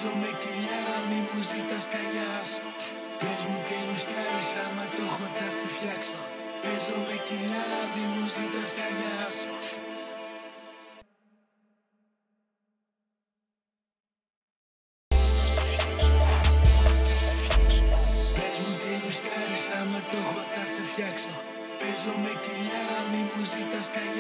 Παίζω με κιλά, μη μου ζητάς πια γιάσω. Πες μου τι γουστάρεις, άμα το έχω θα σε φτιάξω. Παίζω με κιλά, μη μου ζητάς πια γιάσω. Πες μου τι γουστάρεις, άμα το έχω θα σε φτιάξω. Παίζω με κιλά, μη μου ζητάς πια γιάσω.